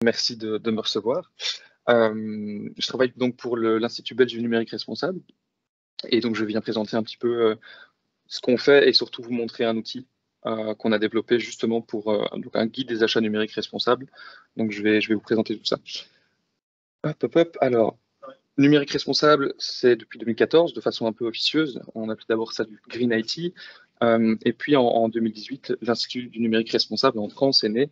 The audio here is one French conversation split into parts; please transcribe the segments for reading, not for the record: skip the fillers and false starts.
Merci de me recevoir. Je travaille donc pour l'Institut belge du numérique responsable et donc je viens présenter un petit peu ce qu'on fait et surtout vous montrer un outil qu'on a développé justement pour donc un guide des achats numériques responsables. Donc je vais vous présenter tout ça. Hop, hop, hop. Alors, numérique responsable, c'est depuis 2014 de façon un peu officieuse. On appelait d'abord ça du Green IT. Et puis en 2018, l'Institut du numérique responsable en France est né.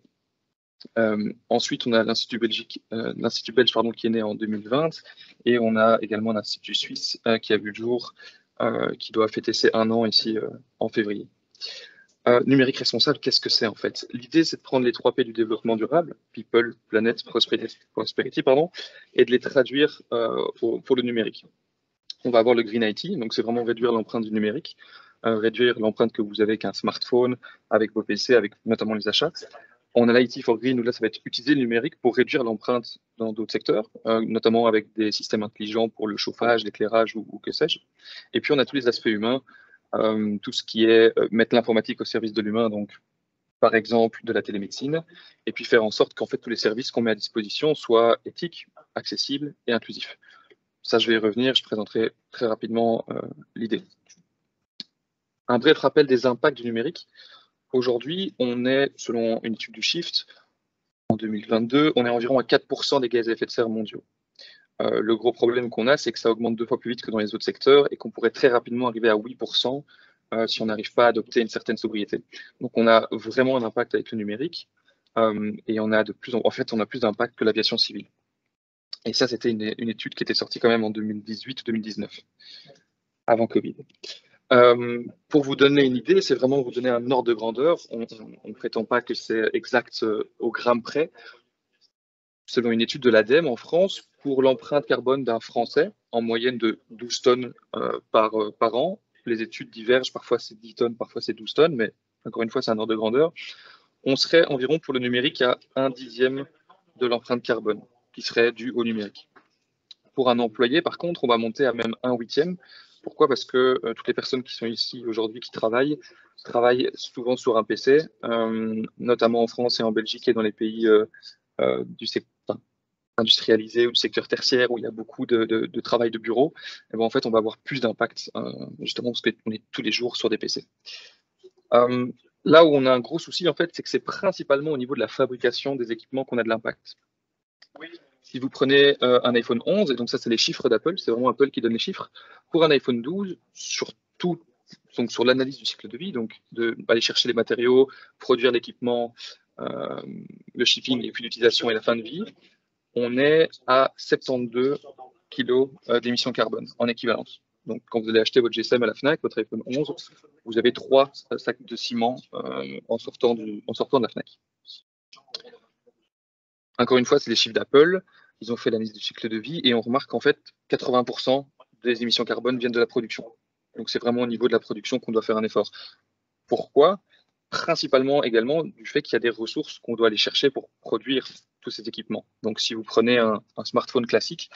Ensuite, on a l'Institut belge pardon, qui est né en 2020 et on a également l'Institut suisse qui a vu le jour, qui doit fêter ses 1 an ici en février. Numérique responsable, qu'est-ce que c'est en fait? L'idée, c'est de prendre les 3 P du développement durable, People, Planet, Prosperity pardon, et de les traduire pour le numérique. On va avoir le Green IT, donc c'est vraiment réduire l'empreinte du numérique, réduire l'empreinte que vous avez avec un smartphone, avec vos PC, avec notamment les achats. On a l'IT for Green, où là, ça va être utiliser le numérique pour réduire l'empreinte dans d'autres secteurs, notamment avec des systèmes intelligents pour le chauffage, l'éclairage ou que sais-je. Et puis, on a tous les aspects humains, tout ce qui est mettre l'informatique au service de l'humain, donc par exemple de la télémédecine, et puis faire en sorte qu'en fait tous les services qu'on met à disposition soient éthiques, accessibles et inclusifs. Ça, je vais y revenir, je présenterai très rapidement l'idée. Un bref rappel des impacts du numérique. Aujourd'hui, on est, selon une étude du Shift, en 2022, on est environ à 4% des gaz à effet de serre mondiaux. Le gros problème qu'on a, c'est que ça augmente 2 fois plus vite que dans les autres secteurs et qu'on pourrait très rapidement arriver à 8% si on n'arrive pas à adopter une certaine sobriété. Donc on a vraiment un impact avec le numérique et on a en fait, on a plus d'impact que l'aviation civile. Et ça, c'était une étude qui était sortie quand même en 2018-2019, avant Covid. Pour vous donner une idée, c'est vraiment vous donner un ordre de grandeur. On ne prétend pas que c'est exact au gramme près. Selon une étude de l'ADEME en France, pour l'empreinte carbone d'un Français, en moyenne de 12 tonnes par an, les études divergent, parfois c'est 10 tonnes, parfois c'est 12 tonnes, mais encore une fois, c'est un ordre de grandeur. On serait environ pour le numérique à 1/10 de l'empreinte carbone qui serait due au numérique. Pour un employé, par contre, on va monter à même 1/8. Pourquoi? Parce que toutes les personnes qui sont ici aujourd'hui, qui travaillent souvent sur un PC, notamment en France et en Belgique et dans les pays du secteur industrialisé ou du secteur tertiaire où il y a beaucoup de travail de bureau. Et ben, en fait, on va avoir plus d'impact, justement parce qu'on est tous les jours sur des PC. Là où on a un gros souci, en fait, c'est que c'est principalement au niveau de la fabrication des équipements qu'on a de l'impact. Si vous prenez un iPhone 11, et donc ça, c'est les chiffres d'Apple, c'est vraiment Apple qui donne les chiffres, pour un iPhone 12, donc sur l'analyse du cycle de vie, donc d'aller chercher les matériaux, produire l'équipement, le shipping et puis l'utilisation et la fin de vie, on est à 72 kg d'émissions carbone en équivalence. Donc, quand vous allez acheter votre GSM à la FNAC, votre iPhone 11, vous avez 3 sacs de ciment en sortant de la FNAC. Encore une fois, c'est les chiffres d'Apple. Ils ont fait l'analyse du cycle de vie et on remarque qu'en fait, 80% des émissions carbone viennent de la production. Donc, c'est vraiment au niveau de la production qu'on doit faire un effort. Pourquoi? Principalement également du fait qu'il y a des ressources qu'on doit aller chercher pour produire tous ces équipements. Donc, si vous prenez un smartphone classique,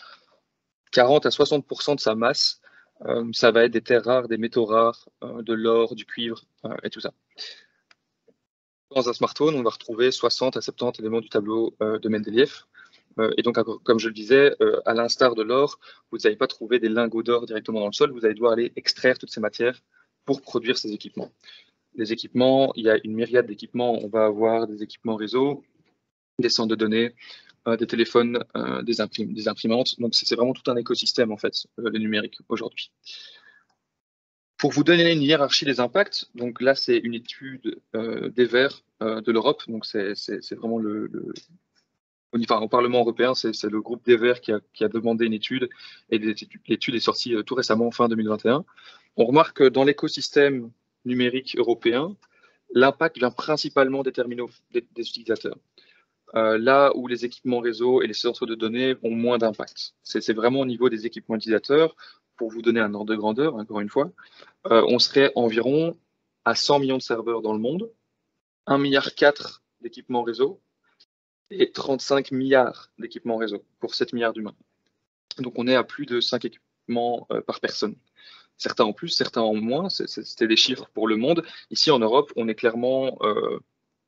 40 à 60% de sa masse, ça va être des terres rares, des métaux rares, de l'or, du cuivre et tout ça. Dans un smartphone, on va retrouver 60 à 70 éléments du tableau de Mendeleïev. Et donc, comme je le disais, à l'instar de l'or, vous n'allez pas trouver des lingots d'or directement dans le sol, vous allez devoir aller extraire toutes ces matières pour produire ces équipements. Les équipements, il y a une myriade d'équipements. On va avoir des équipements réseau, des centres de données, des téléphones, des imprimantes. Donc, c'est vraiment tout un écosystème, en fait, le numérique aujourd'hui. Pour vous donner une hiérarchie des impacts, donc là, c'est une étude des Verts de l'Europe. Donc, c'est vraiment au Parlement européen, c'est le groupe des Verts qui a demandé une étude et l'étude est sortie tout récemment, fin 2021. On remarque que dans l'écosystème numérique européen, l'impact vient principalement des terminaux des utilisateurs. Là où les équipements réseau et les centres de données ont moins d'impact. C'est vraiment au niveau des équipements utilisateurs. Pour vous donner un ordre de grandeur, encore une fois, on serait environ à 100 millions de serveurs dans le monde, 1,4 milliard d'équipements réseau et 35 milliards d'équipements réseau pour 7 milliards d'humains. Donc on est à plus de 5 équipements par personne. Certains en plus, certains en moins, c'était des chiffres pour le monde. Ici en Europe, on est clairement,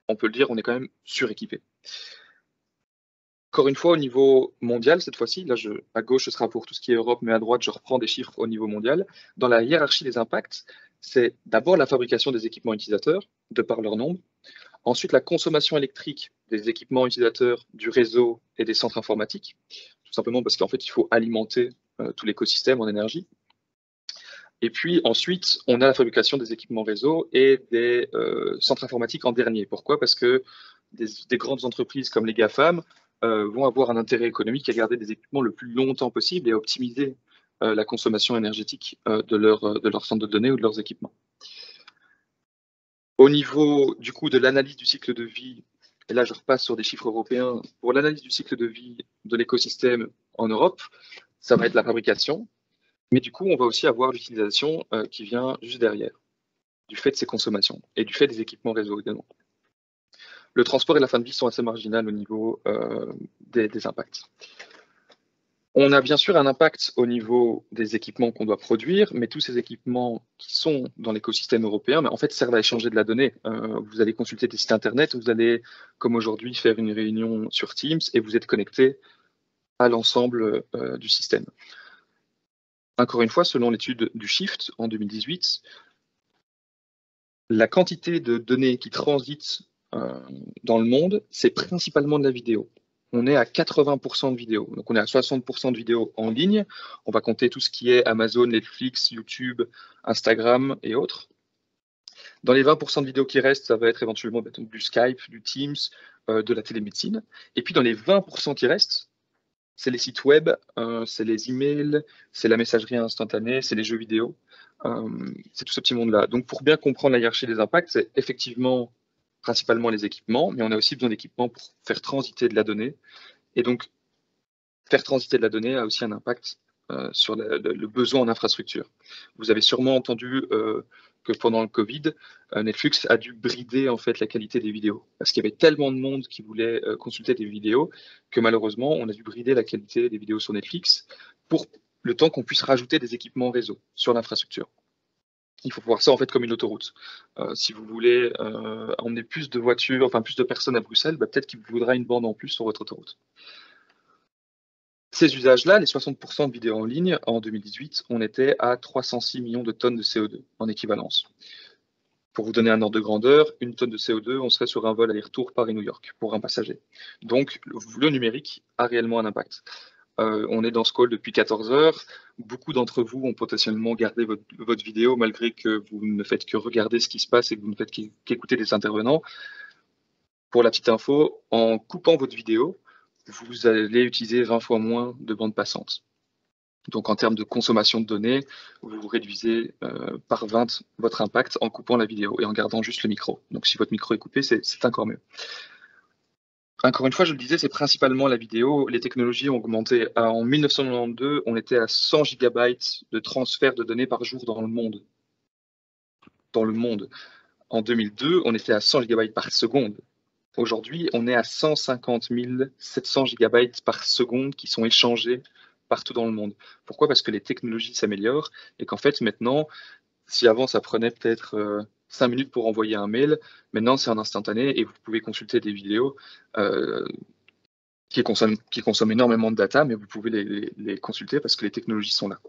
on peut le dire, on est quand même suréquipé. Encore une fois, au niveau mondial, cette fois-ci, là, à gauche, ce sera pour tout ce qui est Europe, mais à droite, je reprends des chiffres au niveau mondial. Dans la hiérarchie des impacts, c'est d'abord la fabrication des équipements utilisateurs, de par leur nombre. Ensuite, la consommation électrique des équipements utilisateurs, du réseau et des centres informatiques, tout simplement parce qu'en fait, il faut alimenter tout l'écosystème en énergie. Et puis ensuite, on a la fabrication des équipements réseau et des centres informatiques en dernier. Pourquoi? Parce que des grandes entreprises comme les GAFAM vont avoir un intérêt économique à garder des équipements le plus longtemps possible et à optimiser la consommation énergétique de leur centre de données ou de leurs équipements. Au niveau du coup de l'analyse du cycle de vie, et là je repasse sur des chiffres européens, pour l'analyse du cycle de vie de l'écosystème en Europe, ça va être la fabrication, mais du coup on va aussi avoir l'utilisation qui vient juste derrière, du fait de ces consommations et du fait des équipements réseau également. Le transport et la fin de vie sont assez marginales au niveau des impacts. On a bien sûr un impact au niveau des équipements qu'on doit produire, mais tous ces équipements qui sont dans l'écosystème européen, mais en fait, servent à échanger de la donnée. Vous allez consulter des sites Internet, vous allez, comme aujourd'hui, faire une réunion sur Teams et vous êtes connecté à l'ensemble du système. Encore une fois, selon l'étude du Shift en 2018, la quantité de données qui transitent dans le monde, c'est principalement de la vidéo. On est à 80% de vidéos. Donc, on est à 60% de vidéos en ligne. On va compter tout ce qui est Amazon, Netflix, YouTube, Instagram et autres. Dans les 20% de vidéos qui restent, ça va être éventuellement du Skype, du Teams, de la télémédecine. Et puis, dans les 20% qui restent, c'est les sites web, c'est les emails, c'est la messagerie instantanée, c'est les jeux vidéo. C'est tout ce petit monde-là. Donc, pour bien comprendre la hiérarchie des impacts, c'est effectivement principalement les équipements, mais on a aussi besoin d'équipements pour faire transiter de la donnée. Et donc, faire transiter de la donnée a aussi un impact sur le besoin en infrastructure. Vous avez sûrement entendu que pendant le Covid, Netflix a dû brider en fait la qualité des vidéos parce qu'il y avait tellement de monde qui voulait consulter des vidéos que malheureusement, on a dû brider la qualité des vidéos sur Netflix pour le temps qu'on puisse rajouter des équipements réseau sur l'infrastructure. Il faut voir ça en fait comme une autoroute. Si vous voulez emmener plus de voitures, enfin plus de personnes à Bruxelles, peut-être qu'il vous faudra une bande en plus sur votre autoroute. Ces usages-là, les 60% de vidéos en ligne, en 2018, on était à 306 millions de tonnes de CO2 en équivalence. Pour vous donner un ordre de grandeur, une tonne de CO2, on serait sur un vol aller-retour Paris-New York pour un passager. Donc, le numérique a réellement un impact. On est dans ce call depuis 14 heures. Beaucoup d'entre vous ont potentiellement gardé votre vidéo malgré que vous ne faites que regarder ce qui se passe et que vous ne faites qu'écouter des intervenants. Pour la petite info, en coupant votre vidéo, vous allez utiliser 20 fois moins de bande passante. Donc en termes de consommation de données, vous réduisez par 20 votre impact en coupant la vidéo et en gardant juste le micro. Donc si votre micro est coupé, c'est encore mieux. Encore une fois, je le disais, c'est principalement la vidéo. Les technologies ont augmenté. En 1992, on était à 100 gigabytes de transfert de données par jour dans le monde. Dans le monde. En 2002, on était à 100 gigabytes par seconde. Aujourd'hui, on est à 150 700 gigabytes par seconde qui sont échangés partout dans le monde. Pourquoi? Parce que les technologies s'améliorent et qu'en fait, maintenant, si avant ça prenait peut-être 5 minutes pour envoyer un mail, maintenant c'est en instantané et vous pouvez consulter des vidéos qui consomment énormément de data, mais vous pouvez les consulter parce que les technologies sont là.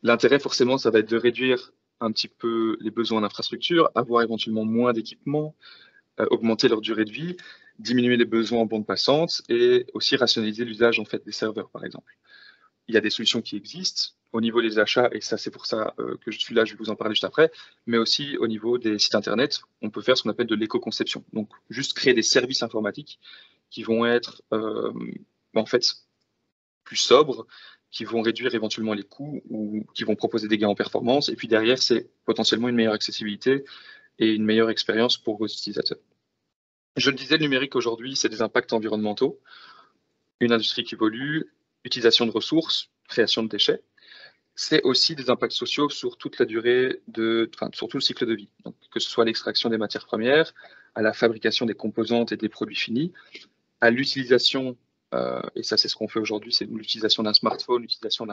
L'intérêt, forcément, ça va être de réduire un petit peu les besoins d'infrastructure, avoir éventuellement moins d'équipements, augmenter leur durée de vie, diminuer les besoins en bande passante et aussi rationaliser l'usage en fait des serveurs, par exemple. Il y a des solutions qui existent au niveau des achats, et ça c'est pour ça que je suis là, je vais vous en parler juste après, mais aussi au niveau des sites internet, on peut faire ce qu'on appelle de l'éco-conception. Donc juste créer des services informatiques qui vont être en fait plus sobres, qui vont réduire éventuellement les coûts ou qui vont proposer des gains en performance. Et puis derrière, c'est potentiellement une meilleure accessibilité et une meilleure expérience pour vos utilisateurs. Je le disais, le numérique aujourd'hui, c'est des impacts environnementaux, une industrie qui évolue, utilisation de ressources, création de déchets. C'est aussi des impacts sociaux sur toute la durée sur tout le cycle de vie. Donc, que ce soit l'extraction des matières premières, à la fabrication des composantes et des produits finis, à l'utilisation, et ça c'est ce qu'on fait aujourd'hui, c'est l'utilisation d'un smartphone, l'utilisation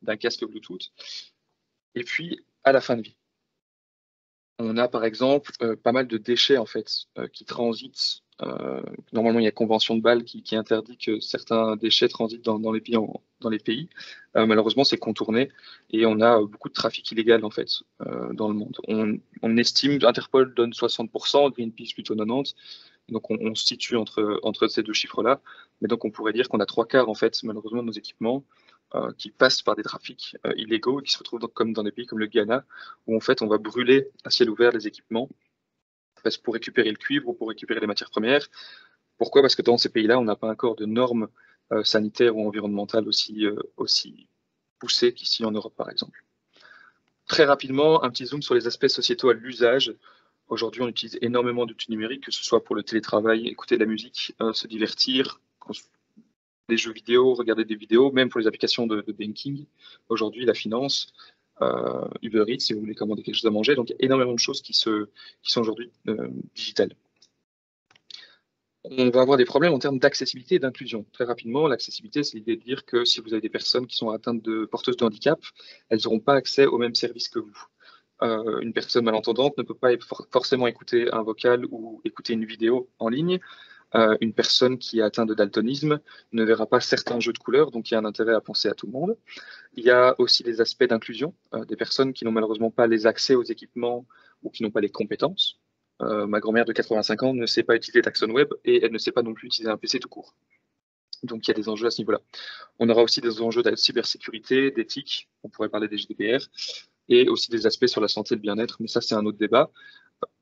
d'un casque Bluetooth, et puis à la fin de vie. On a par exemple pas mal de déchets en fait qui transitent Normalement, il y a convention de Bâle qui interdit que certains déchets transitent dans les pays. Dans les pays. Malheureusement, c'est contourné et on a beaucoup de trafic illégal en fait dans le monde. On estime, Interpol donne 60%, Greenpeace plutôt 90%. Donc on se situe entre ces deux chiffres-là. Mais donc on pourrait dire qu'on a 3/4 en fait, malheureusement, de nos équipements qui passent par des trafics illégaux et qui se retrouvent donc, comme dans des pays comme le Ghana, où en fait on va brûler à ciel ouvert les équipements pour récupérer le cuivre ou pour récupérer les matières premières. Pourquoi? Parce que dans ces pays-là, on n'a pas encore de normes sanitaires ou environnementales aussi poussées qu'ici en Europe, par exemple. Très rapidement, un petit zoom sur les aspects sociétaux à l'usage. Aujourd'hui, on utilise énormément d'outils numériques, que ce soit pour le télétravail, écouter de la musique, se divertir, des jeux vidéo, regarder des vidéos, même pour les applications de banking. Aujourd'hui, la finance, Uber Eats, si vous voulez commander quelque chose à manger. Donc, il y a énormément de choses qui sont aujourd'hui digitales. On va avoir des problèmes en termes d'accessibilité et d'inclusion. Très rapidement, l'accessibilité, c'est l'idée de dire que si vous avez des personnes qui sont atteintes de porteuses de handicap, elles n'auront pas accès aux mêmes services que vous. Une personne malentendante ne peut pas forcément écouter un vocal ou écouter une vidéo en ligne. Une personne qui est atteinte de daltonisme ne verra pas certains jeux de couleurs, donc il y a un intérêt à penser à tout le monde. Il y a aussi des aspects d'inclusion, des personnes qui n'ont malheureusement pas les accès aux équipements ou qui n'ont pas les compétences. Ma grand-mère de 85 ans ne sait pas utiliser Taxon Web et elle ne sait pas non plus utiliser un PC tout court. Donc il y a des enjeux à ce niveau-là. On aura aussi des enjeux de cybersécurité, d'éthique, on pourrait parler des GDPR, et aussi des aspects sur la santé et le bien-être, mais ça c'est un autre débat.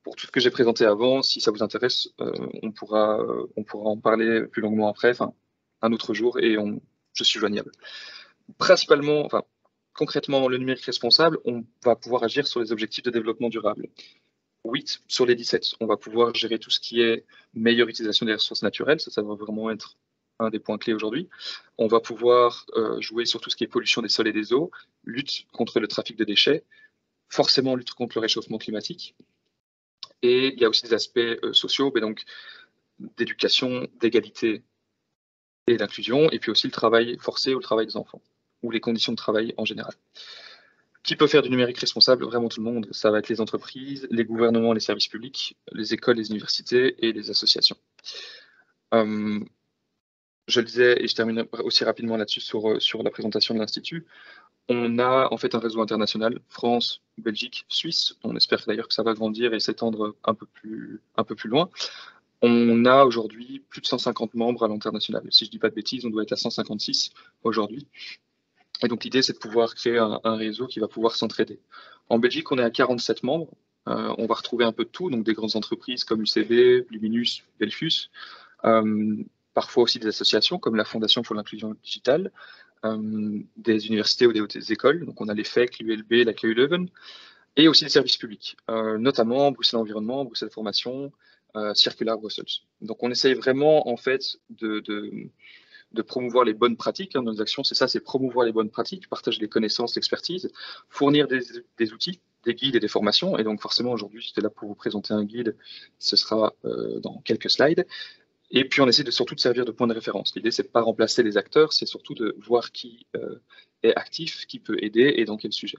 Pour tout ce que j'ai présenté avant, si ça vous intéresse, on pourra en parler plus longuement après, enfin un autre jour, et je suis joignable. Principalement, enfin concrètement, le numérique responsable, on va pouvoir agir sur les objectifs de développement durable. 8 sur les 17, on va pouvoir gérer tout ce qui est meilleure utilisation des ressources naturelles, ça va vraiment être un des points clés aujourd'hui. On va pouvoir jouer sur tout ce qui est pollution des sols et des eaux, lutte contre le trafic de déchets, forcément lutte contre le réchauffement climatique. Et il y a aussi des aspects sociaux, mais donc d'éducation, d'égalité et d'inclusion, et puis aussi le travail forcé ou le travail des enfants, ou les conditions de travail en général. Qui peut faire du numérique responsable? Vraiment tout le monde. Ça va être les entreprises, les gouvernements, les services publics, les écoles, les universités et les associations. Je le disais, et je termine aussi rapidement là-dessus sur la présentation de l'Institut, on a en fait un réseau international, France, Belgique, Suisse. On espère d'ailleurs que ça va grandir et s'étendre un peu plus loin. On a aujourd'hui plus de 150 membres à l'international. Si je ne dis pas de bêtises, on doit être à 156 aujourd'hui. Et donc l'idée, c'est de pouvoir créer un réseau qui va pouvoir s'entraider. En Belgique, on est à 47 membres. On va retrouver un peu de tout, donc des grandes entreprises comme UCB, Luminus, Belfus, parfois aussi des associations comme la Fondation pour l'inclusion digitale, des universités ou des hautes écoles. Donc on a l'EFEC, l'ULB, la KU Leuven, et aussi des services publics, notamment Bruxelles Environnement, Bruxelles Formation, Circular Brussels. Donc on essaye vraiment en fait de promouvoir les bonnes pratiques. Dans nos actions, c'est ça, c'est promouvoir les bonnes pratiques, partager les connaissances, l'expertise, fournir des outils, des guides et des formations. Et donc forcément, aujourd'hui, j'étais là pour vous présenter un guide. Ce sera dans quelques slides. Et puis on essaie surtout de servir de point de référence. L'idée, c'est de pas remplacer les acteurs, c'est surtout de voir qui est actif, qui peut aider et dans quel sujet.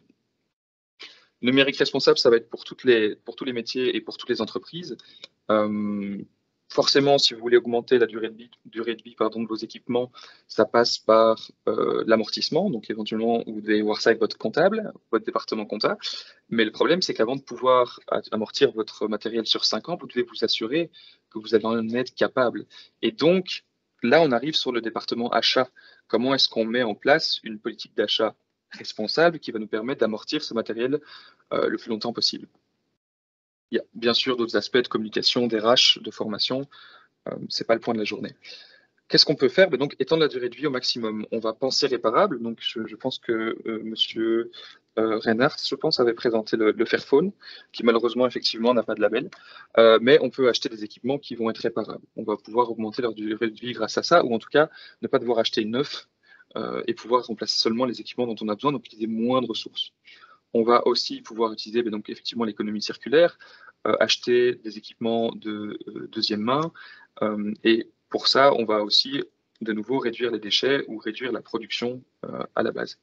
Numérique responsable, ça va être pour tous les métiers et pour toutes les entreprises. Forcément, si vous voulez augmenter la durée de vie de vos équipements, ça passe par l'amortissement. Donc, éventuellement, vous devez voir ça avec votre comptable, votre département comptable. Mais le problème, c'est qu'avant de pouvoir amortir votre matériel sur 5 ans, vous devez vous assurer que vous allez en être capable. Et donc, là, on arrive sur le département achat. Comment est-ce qu'on met en place une politique d'achat responsable qui va nous permettre d'amortir ce matériel le plus longtemps possible? Il y a bien sûr d'autres aspects de communication, d'RH, de formation. Ce n'est pas le point de la journée. Qu'est-ce qu'on peut faire? Donc, étendre la durée de vie au maximum. On va penser réparable. Donc, je pense que Monsieur Reinhardt, je pense, avait présenté le Fairphone, qui malheureusement, effectivement, n'a pas de label. Mais on peut acheter des équipements qui vont être réparables. On va pouvoir augmenter leur durée de vie grâce à ça, ou en tout cas, ne pas devoir acheter neuf et pouvoir remplacer seulement les équipements dont on a besoin, donc utiliser moins de ressources. On va aussi pouvoir utiliser donc, effectivement l'économie circulaire, acheter des équipements de deuxième main. Et pour ça, on va aussi de nouveau réduire les déchets ou réduire la production à la base.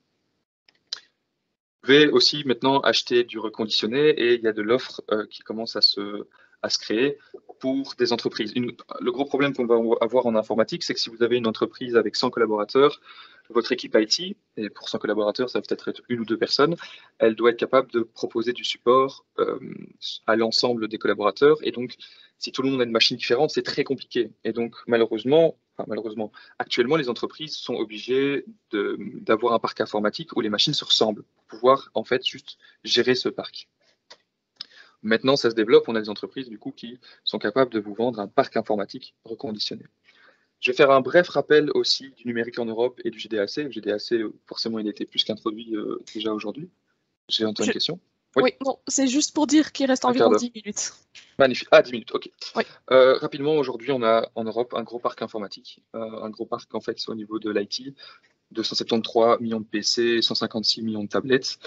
Vous pouvez aussi maintenant acheter du reconditionné et il y a de l'offre qui commence à se à se créer pour des entreprises. Le gros problème qu'on va avoir en informatique, c'est que si vous avez une entreprise avec 100 collaborateurs, votre équipe IT, et pour 100 collaborateurs, ça va peut-être être une ou deux personnes, elle doit être capable de proposer du support à l'ensemble des collaborateurs. Et donc, si tout le monde a une machine différente, c'est très compliqué. Et donc, malheureusement, actuellement, les entreprises sont obligées d'avoir un parc informatique où les machines se ressemblent pour pouvoir, en fait, juste gérer ce parc. Maintenant, ça se développe. On a des entreprises, du coup, qui sont capables de vous vendre un parc informatique reconditionné. Je vais faire un bref rappel aussi du numérique en Europe et du GDAC. Le GDAC, forcément, il a été plus qu'introduit déjà aujourd'hui. J'ai entendu une question. Oui, non, c'est juste pour dire qu'il reste environ 10 minutes. Magnifique. Ah, 10 minutes, ok. Oui. Rapidement, aujourd'hui, on a en Europe un gros parc informatique. Un gros parc, en fait, au niveau de l'IT. 273 millions de PC, 156 millions de tablettes,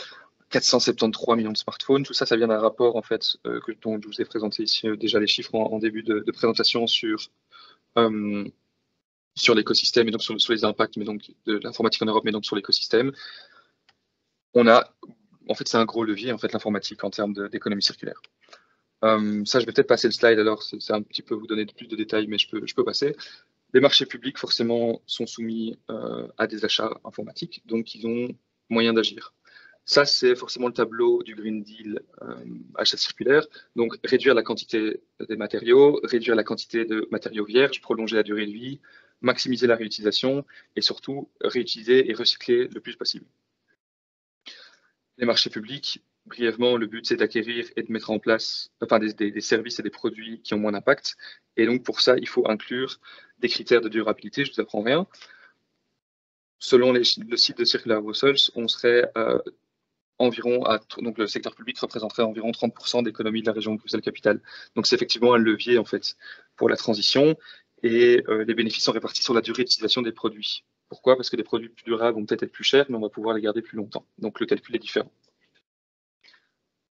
473 millions de smartphones. Tout ça, ça vient d'un rapport, en fait, dont je vous ai présenté ici déjà les chiffres en début de présentation sur l'écosystème et donc sur les impacts mais donc, de l'informatique en Europe, mais donc sur l'écosystème. En fait, c'est un gros levier, en fait, l'informatique en termes d'économie circulaire. Ça, je vais peut-être passer le slide, alors c'est un petit peu vous donner plus de détails, mais je peux passer. Les marchés publics, forcément, sont soumis à des achats informatiques, donc ils ont moyen d'agir. Ça, c'est forcément le tableau du Green Deal achat circulaire. Donc, réduire la quantité des matériaux, réduire la quantité de matériaux vierges, prolonger la durée de vie, maximiser la réutilisation et surtout réutiliser et recycler le plus possible. Les marchés publics, brièvement, le but, c'est d'acquérir et de mettre en place des services et des produits qui ont moins d'impact. Et donc, pour ça, il faut inclure des critères de durabilité. Je ne vous apprends rien. Selon le site de Circular Brussels, on serait donc le secteur public représenterait environ 30% d'économie de la région de Bruxelles-Capitale. Donc c'est effectivement un levier en fait pour la transition et les bénéfices sont répartis sur la durée d'utilisation des produits. Pourquoi? Parce que des produits plus durables vont peut-être être plus chers, mais on va pouvoir les garder plus longtemps. Donc le calcul est différent.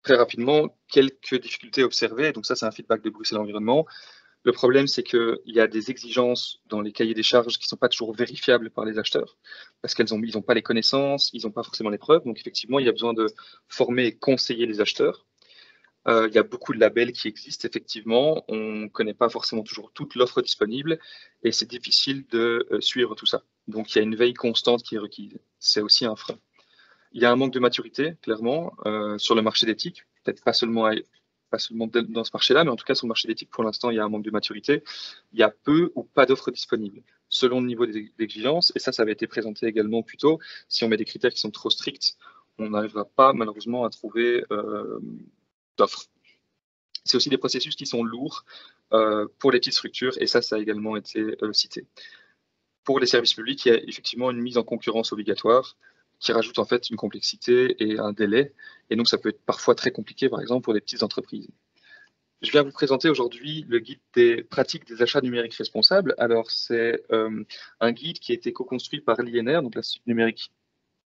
Très rapidement, quelques difficultés observées. Donc ça, c'est un feedback de Bruxelles Environnement. Le problème, c'est qu'il y a des exigences dans les cahiers des charges qui ne sont pas toujours vérifiables par les acheteurs, parce qu'ils n'ont pas les connaissances, ils n'ont pas forcément les preuves. Donc, effectivement, il y a besoin de former et conseiller les acheteurs. Il y a beaucoup de labels qui existent, effectivement. On ne connaît pas forcément toujours toute l'offre disponible et c'est difficile de suivre tout ça. Donc, il y a une veille constante qui est requise. C'est aussi un frein. Il y a un manque de maturité, clairement, sur le marché d'éthique, peut-être pas seulement dans ce marché-là, mais en tout cas sur le marché d'éthique, pour l'instant, il y a un manque de maturité. Il y a peu ou pas d'offres disponibles, selon le niveau d'exigence, et ça avait été présenté également plus tôt. Si on met des critères qui sont trop stricts, on n'arrivera pas, malheureusement, à trouver d'offres. C'est aussi des processus qui sont lourds pour les petites structures, et ça a également été cité. Pour les services publics, il y a effectivement une mise en concurrence obligatoire, qui rajoute en fait une complexité et un délai. Et donc, ça peut être parfois très compliqué, par exemple, pour les petites entreprises. Je viens vous présenter aujourd'hui le guide des pratiques des achats numériques responsables. Alors, c'est un guide qui a été co-construit par l'INR, donc l'Institut numérique,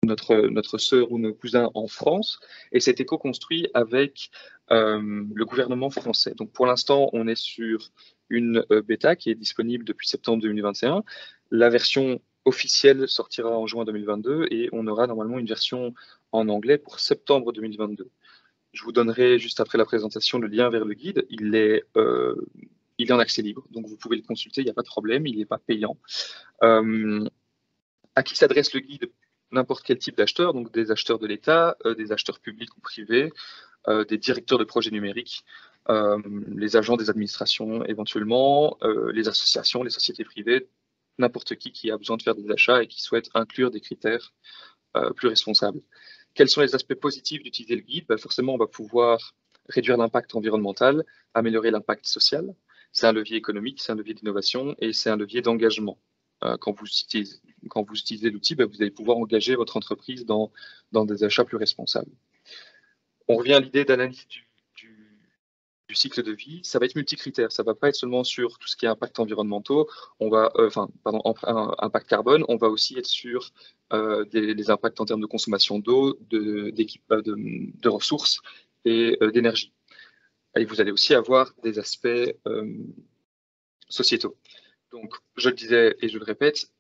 notre sœur ou nos cousins en France, et c'était co-construit avec le gouvernement français. Donc, pour l'instant, on est sur une bêta qui est disponible depuis septembre 2021. La version officielle sortira en juin 2022 et on aura normalement une version en anglais pour septembre 2022. Je vous donnerai juste après la présentation le lien vers le guide. Il est en accès libre, donc vous pouvez le consulter, il n'y a pas de problème, il n'est pas payant. À qui s'adresse le guide? N'importe quel type d'acheteur, donc des acheteurs de l'État, des acheteurs publics ou privés, des directeurs de projets numériques, les agents des administrations éventuellement, les associations, les sociétés privées, n'importe qui a besoin de faire des achats et qui souhaite inclure des critères plus responsables. Quels sont les aspects positifs d'utiliser le guide? Forcément, on va pouvoir réduire l'impact environnemental, améliorer l'impact social. C'est un levier économique, c'est un levier d'innovation et c'est un levier d'engagement. Quand vous utilisez l'outil, vous allez pouvoir engager votre entreprise dans des achats plus responsables. On revient à l'idée d'analyse du cycle de vie. Ça va être multicritère. Ça ne va pas être seulement sur tout ce qui est impact environnementaux, impact carbone. On va aussi être sur les impacts en termes de consommation d'eau, de ressources et d'énergie. Et vous allez aussi avoir des aspects sociétaux. Donc, je le disais et je le répète,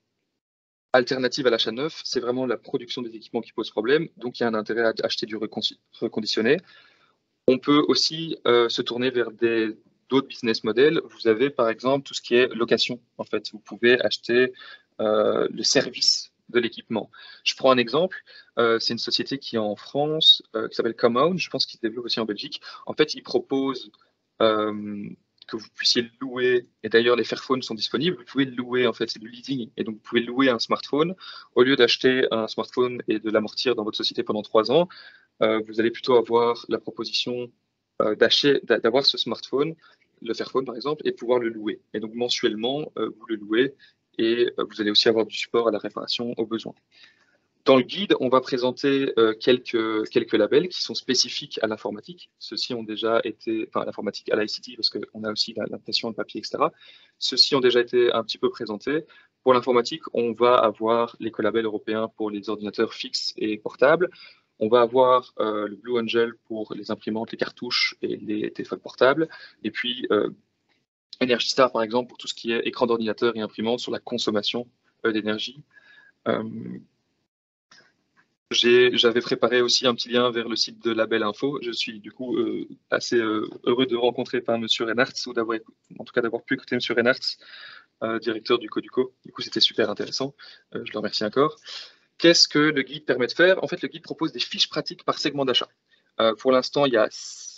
alternative à l'achat neuf, c'est vraiment la production des équipements qui pose problème. Donc, il y a un intérêt à acheter du reconditionné. On peut aussi se tourner vers des d'autres business models, vous avez par exemple tout ce qui est location. En fait, vous pouvez acheter le service de l'équipement. Je prends un exemple, c'est une société qui est en France, qui s'appelle Common, je pense qu'il se développe aussi en Belgique. En fait, ils proposent que vous puissiez le louer, et d'ailleurs les Fairphones sont disponibles, vous pouvez le louer, en fait, c'est du leasing, et donc vous pouvez louer un smartphone. Au lieu d'acheter un smartphone et de l'amortir dans votre société pendant 3 ans, vous allez plutôt avoir la proposition d'avoir ce smartphone, le Fairphone par exemple, et pouvoir le louer. Et donc mensuellement, vous le louez, et vous allez aussi avoir du support à la réparation au besoin. Dans le guide, on va présenter quelques labels qui sont spécifiques à l'informatique. Ceux-ci ont déjà été, enfin à l'informatique, à l'ICT, parce qu'on a aussi l'impression, le papier, etc. Ceux-ci ont déjà été un petit peu présentés. Pour l'informatique, on va avoir l'écolabel européen pour les ordinateurs fixes et portables. On va avoir le Blue Angel pour les imprimantes, les cartouches et les téléphones portables. Et puis Energy Star, par exemple, pour tout ce qui est écran d'ordinateur et imprimante sur la consommation d'énergie. J'avais préparé aussi un petit lien vers le site de Label Info. Je suis du coup assez heureux de rencontrer M. Reinhardt, ou en tout cas d'avoir pu écouter M. Reinhardt, directeur du Coduco. Du coup, c'était super intéressant. Je le remercie encore. Qu'est-ce que le guide permet de faire? En fait, le guide propose des fiches pratiques par segment d'achat. Pour l'instant,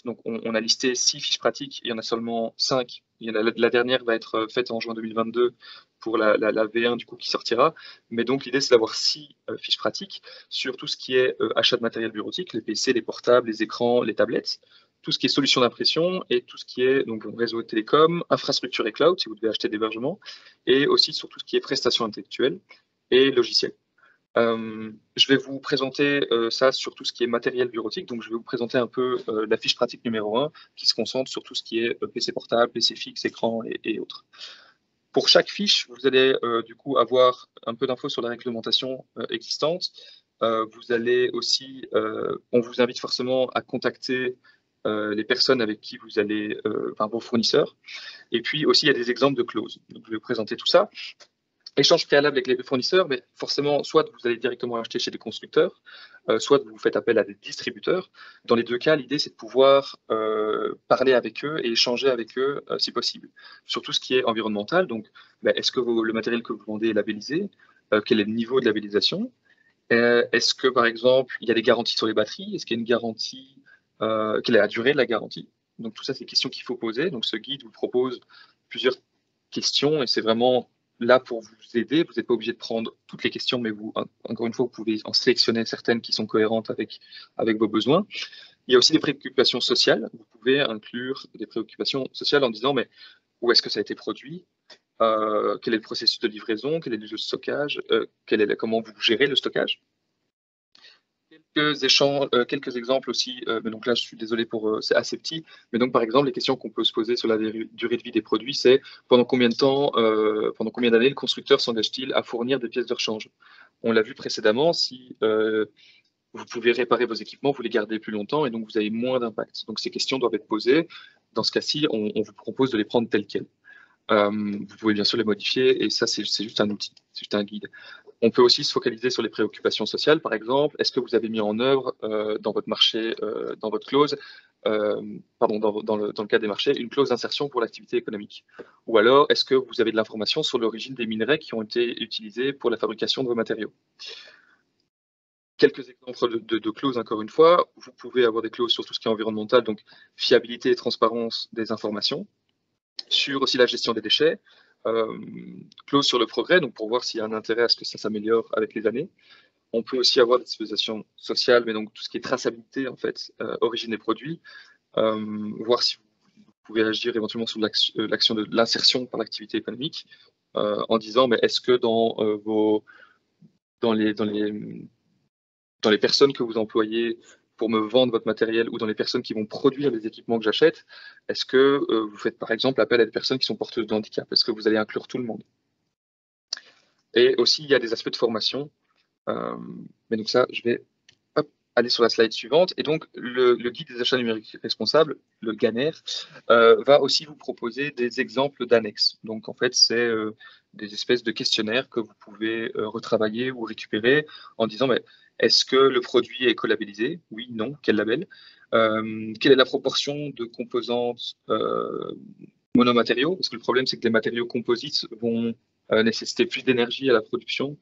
donc on a listé 6 fiches pratiques, il y en a seulement 5. La dernière va être faite en juin 2022 pour la V1 du coup qui sortira. Mais donc l'idée c'est d'avoir 6 fiches pratiques sur tout ce qui est achat de matériel bureautique, les PC, les portables, les écrans, les tablettes, tout ce qui est solution d'impression et tout ce qui est donc réseau de télécom, infrastructure et cloud si vous devez acheter d'hébergement, et aussi sur tout ce qui est prestations intellectuelles et logiciels. Je vais vous présenter ça sur tout ce qui est matériel bureautique. Donc, je vais vous présenter un peu la fiche pratique numéro 1 qui se concentre sur tout ce qui est PC portable, PC fixe, écran et autres. Pour chaque fiche, vous allez du coup avoir un peu d'infos sur la réglementation existante. Vous allez aussi, on vous invite forcément à contacter les personnes avec qui vous allez, enfin vos fournisseurs. Et puis aussi, il y a des exemples de clauses. Donc, je vais vous présenter tout ça. Échange préalable avec les fournisseurs, mais forcément, soit vous allez directement acheter chez des constructeurs, soit vous faites appel à des distributeurs. Dans les deux cas, l'idée, c'est de pouvoir parler avec eux et échanger avec eux si possible. Sur tout ce qui est environnemental, donc est-ce que le matériel que vous vendez est labellisé? Quel est le niveau de labellisation? Est-ce que, par exemple, il y a des garanties sur les batteries? Est-ce qu'il y a une garantie? Quelle est la durée de la garantie? Donc tout ça, c'est des questions qu'il faut poser. Donc ce guide vous propose plusieurs questions et c'est vraiment là pour vous aider. Vous n'êtes pas obligé de prendre toutes les questions, mais vous, encore une fois, vous pouvez en sélectionner certaines qui sont cohérentes avec vos besoins. Il y a aussi des préoccupations sociales. Vous pouvez inclure des préoccupations sociales en disant, mais où est-ce que ça a été produit? Quel est le processus de livraison? Quel est le stockage? Comment vous gérez le stockage? Quelques exemples aussi, mais donc là je suis désolé c'est assez petit, mais donc par exemple les questions qu'on peut se poser sur la durée de vie des produits, c'est pendant combien d'années le constructeur s'engage-t-il à fournir des pièces de rechange? On l'a vu précédemment, si vous pouvez réparer vos équipements, vous les gardez plus longtemps et donc vous avez moins d'impact. Donc ces questions doivent être posées. Dans ce cas-ci, on vous propose de les prendre telles quelles. Vous pouvez bien sûr les modifier et ça c'est juste un outil, c'est juste un guide. On peut aussi se focaliser sur les préoccupations sociales, par exemple. Est-ce que vous avez mis en œuvre dans votre marché, dans votre clause, dans le cas des marchés, une clause d'insertion pour l'activité économique? Ou alors, est-ce que vous avez de l'information sur l'origine des minerais qui ont été utilisés pour la fabrication de vos matériaux? Quelques exemples de clauses, encore une fois. Vous pouvez avoir des clauses sur tout ce qui est environnemental, donc fiabilité et transparence des informations, sur aussi la gestion des déchets, clause sur le progrès, donc pour voir s'il y a un intérêt à ce que ça s'améliore avec les années. On peut aussi avoir des dispositions sociales, mais donc tout ce qui est traçabilité, en fait, origine des produits, voir si vous pouvez agir éventuellement sur l'action de l'insertion par l'activité économique, en disant, mais est-ce que dans les personnes que vous employez pour me vendre votre matériel ou dans les personnes qui vont produire les équipements que j'achète, est-ce que vous faites par exemple appel à des personnes qui sont porteuses de handicap? Est-ce que vous allez inclure tout le monde? Et aussi, il y a des aspects de formation. Mais donc ça, je vais aller sur la slide suivante. Et donc, le guide des achats numériques responsables, le GANER, va aussi vous proposer des exemples d'annexes. Donc, en fait, c'est des espèces de questionnaires que vous pouvez retravailler ou récupérer en disant, mais est-ce que le produit est collabellisé? Oui, non, quel label? Quelle est la proportion de composantes monomatériaux? Parce que le problème, c'est que les matériaux composites vont nécessiter plus d'énergie à la production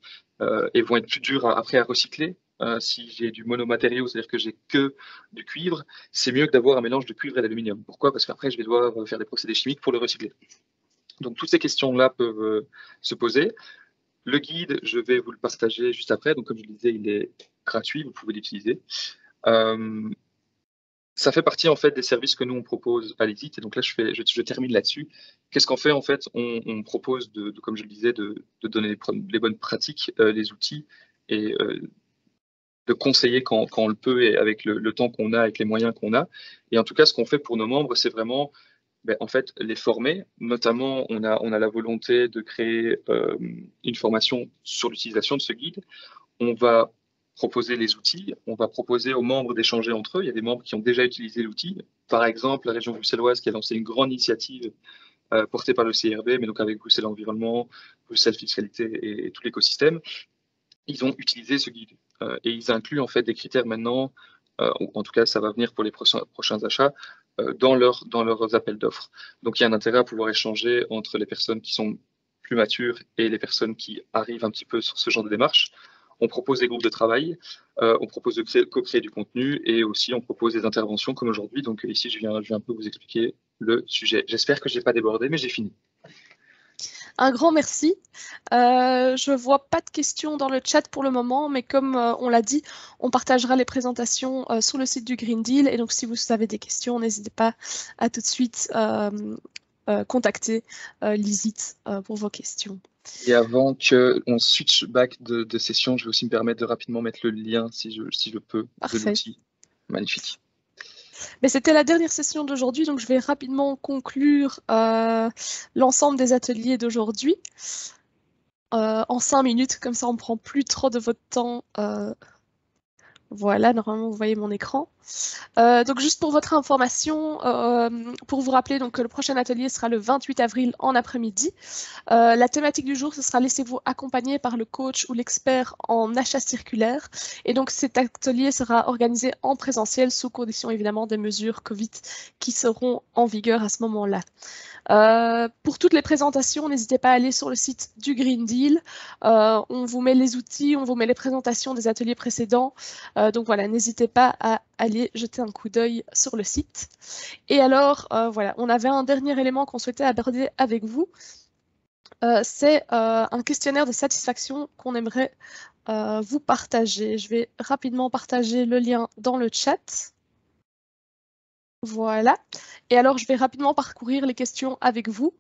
et vont être plus durs après à recycler. Si j'ai du monomatériau, c'est-à-dire que j'ai que du cuivre, c'est mieux que d'avoir un mélange de cuivre et d'aluminium. Pourquoi? Parce qu'après, je vais devoir faire des procédés chimiques pour le recycler. Donc, toutes ces questions-là peuvent se poser. Le guide, je vais vous le partager juste après. Donc, comme je le disais, il est gratuit, vous pouvez l'utiliser. Ça fait partie en fait des services que nous on propose à l'ESIT. Et donc là, je termine là-dessus. Qu'est-ce qu'on fait en fait? On propose comme je le disais, de donner les bonnes pratiques, les outils et de conseiller quand on le peut et avec le temps qu'on a, avec les moyens qu'on a. Et en tout cas, ce qu'on fait pour nos membres, c'est vraiment en fait, les former. Notamment, on a la volonté de créer une formation sur l'utilisation de ce guide. On va proposer les outils, on va proposer aux membres d'échanger entre eux. Il y a des membres qui ont déjà utilisé l'outil. Par exemple, la région bruxelloise qui a lancé une grande initiative portée par le CRB, mais donc avec Bruxelles Environnement, Bruxelles Fiscalité et tout l'écosystème. Ils ont utilisé ce guide et ils incluent en fait des critères maintenant, ou en tout cas ça va venir pour les prochains achats, dans leurs appels d'offres. Donc il y a un intérêt à pouvoir échanger entre les personnes qui sont plus matures et les personnes qui arrivent un petit peu sur ce genre de démarche. On propose des groupes de travail, on propose de co-créer du contenu et aussi on propose des interventions comme aujourd'hui. Donc ici, je viens un peu vous expliquer le sujet. J'espère que je n'ai pas débordé, mais j'ai fini. Un grand merci. Je ne vois pas de questions dans le chat pour le moment, mais comme on l'a dit, on partagera les présentations sur le site du Green Deal. Et donc, si vous avez des questions, n'hésitez pas à tout de suite contacter l'ISIT pour vos questions. Et avant qu'on switch back de session, je vais aussi me permettre de rapidement mettre le lien, si je peux, de l'outil. Magnifique. Mais c'était la dernière session d'aujourd'hui, donc je vais rapidement conclure l'ensemble des ateliers d'aujourd'hui en 5 minutes, comme ça on ne prend plus trop de votre temps. Voilà, normalement vous voyez mon écran. Donc juste pour votre information, pour vous rappeler donc, que le prochain atelier sera le 28 avril en après-midi. La thématique du jour, ce sera laissez-vous accompagner par le coach ou l'expert en achat circulaire. Et donc cet atelier sera organisé en présentiel sous condition évidemment des mesures Covid qui seront en vigueur à ce moment-là. Pour toutes les présentations, n'hésitez pas à aller sur le site du Green Deal. On vous met les outils, on vous met les présentations des ateliers précédents. Donc voilà, n'hésitez pas à aller jeter un coup d'œil sur le site. Et alors, voilà, on avait un dernier élément qu'on souhaitait aborder avec vous. C'est un questionnaire de satisfaction qu'on aimerait vous partager. Je vais rapidement partager le lien dans le chat. Voilà. Et alors, je vais rapidement parcourir les questions avec vous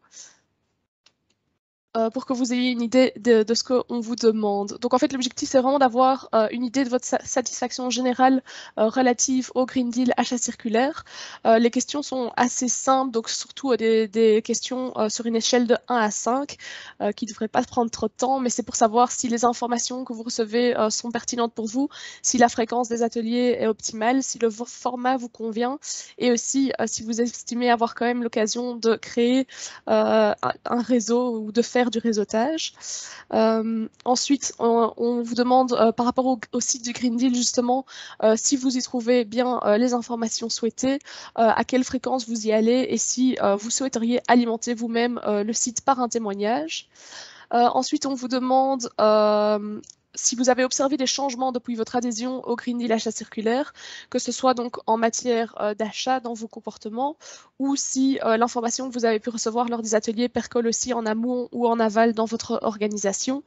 pour que vous ayez une idée de ce qu'on vous demande. Donc en fait, l'objectif, c'est vraiment d'avoir une idée de votre satisfaction générale relative au Green Deal achat circulaire. Les questions sont assez simples, donc surtout des questions sur une échelle de 1 à 5 qui ne devraient pas prendre trop de temps, mais c'est pour savoir si les informations que vous recevez sont pertinentes pour vous, si la fréquence des ateliers est optimale, si le format vous convient, et aussi si vous estimez avoir quand même l'occasion de créer un réseau ou de faire du réseautage. Ensuite, on vous demande par rapport au site du Green Deal justement si vous y trouvez bien les informations souhaitées, à quelle fréquence vous y allez et si vous souhaiteriez alimenter vous-même le site par un témoignage. Ensuite, on vous demande si vous avez observé des changements depuis votre adhésion au Green Deal achat circulaire, que ce soit donc en matière d'achat dans vos comportements ou si l'information que vous avez pu recevoir lors des ateliers percole aussi en amont ou en aval dans votre organisation,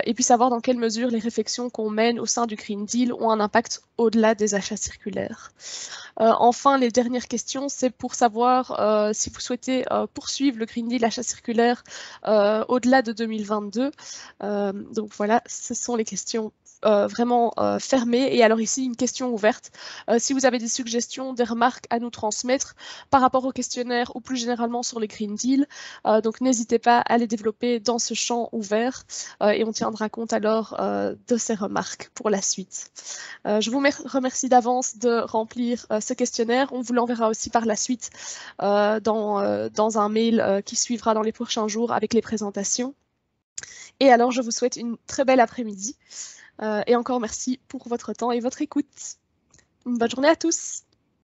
et puis savoir dans quelle mesure les réflexions qu'on mène au sein du Green Deal ont un impact au-delà des achats circulaires. Enfin, les dernières questions, c'est pour savoir si vous souhaitez poursuivre le Green Deal achat circulaire au-delà de 2022. Donc voilà, ce sont les questions vraiment fermées. Et alors ici, une question ouverte. Si vous avez des suggestions, des remarques à nous transmettre par rapport au questionnaire ou plus généralement sur les Green Deal, donc n'hésitez pas à les développer dans ce champ ouvert et on tiendra compte alors de ces remarques pour la suite. Je vous remercie d'avance de remplir ce questionnaire. On vous l'enverra aussi par la suite dans un mail qui suivra dans les prochains jours avec les présentations. Et alors, je vous souhaite une très belle après-midi. Et encore merci pour votre temps et votre écoute. Une bonne journée à tous.